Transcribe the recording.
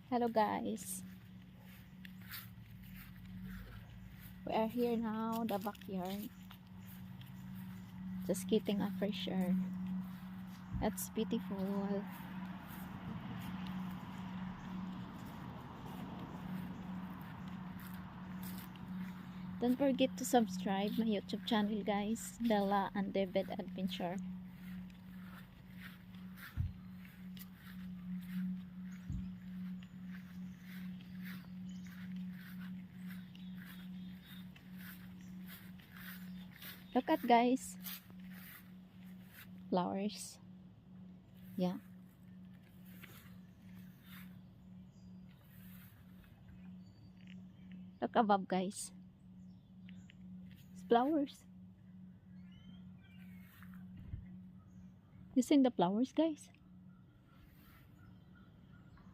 Hello guys, we are here now, the backyard, just getting a fresh air. That's beautiful. Don't forget to subscribe my YouTube channel guys, Bella and David Adventure. Look at guys, flowers. Yeah. Look above guys. It's flowers. You seen the flowers guys?